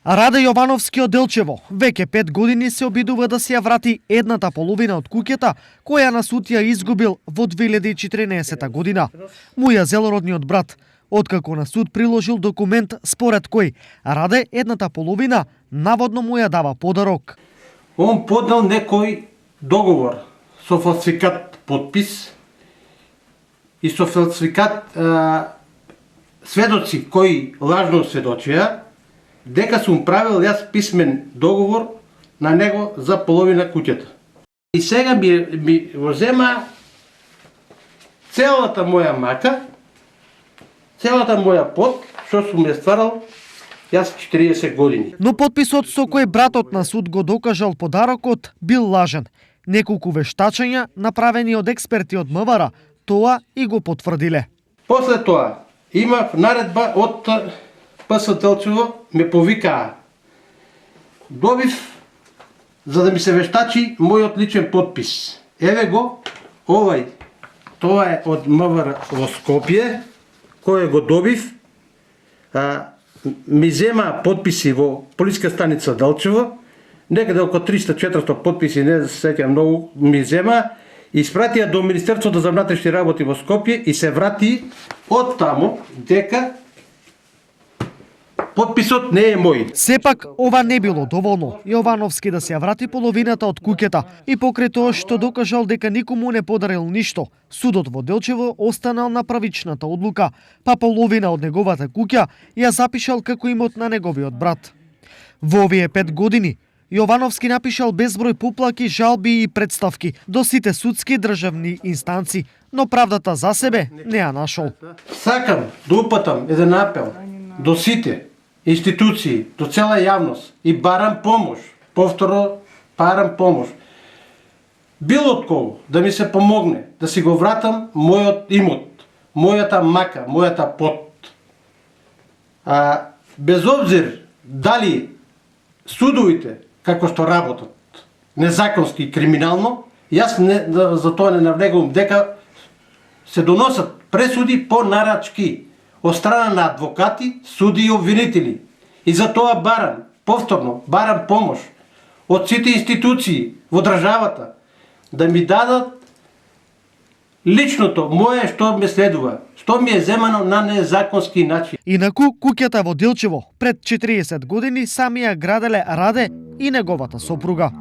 Раде Јовановски од Делчево веќе 5 години се обидува да си ја врати едната половина од куќата која на суд ја изгубил во 2014 година. Му ја зел родниот брат, откако на суд приложил документ според кој Раде едната половина наводно му ја дава подарок. Он поднал некој договор со фалсификат подпис и со фалсификат сведоци кои лажно сведочија дека сум правил јас писмен договор на него за половина куќата. И сега ми го зема целата моја мака, целата моја пот, што сум ја стварал јас 40 години. Но потписот со кој братот на суд го докажал подарокот бил лажен. Неколку вештачења направени од експерти од МВР тоа и го потврдиле. После тоа имав наредба од ПС Делчево, ме повикаа. Добив за да ми се вештачи мојот личен подпис. Еве го, овај, тоа е од МВР во Скопје, кој го добив. Ми зема подписи во полиска станица Делчево, некаде околу 300-400 подписи, не се сеќавам многу, ми зема, испратија до Министерството за внатрешни работи во Скопје и се врати од таму дека подписот не е мој. Сепак, ова не било доволно. Јовановски да се ја врати половината од куќата и покрај тоа што докажал дека никому не подарил ништо, судот во Делчево останал на правичната одлука, па половина од неговата куќа ја запишал како имот на неговиот брат. Во овие 5 години, Јовановски напишал безброј поплаки, жалби и представки до сите судски државни инстанци, но правдата за себе не ја нашол. Сакам да упатам еден апел до сите институции, до цела јавност и барам помош, повторно барам помош. Било од кого да ми се помогне да си го вратам мојот имот, мојата мака, мојата пот. Без обзир дали судовите како што работат незаконски и криминално, јас за тоа не навлегувам дека се доносат пресуди по нарачки од страна на адвокати, суди и обвинители. И за тоа барам, повторно, барам помош од сите институции во државата да ми дадат личното, моје што ме следува, што ми е земано на незаконски начин. Инаку, куќата во Делчево пред 40 години сами ја граделе Раде и неговата сопруга.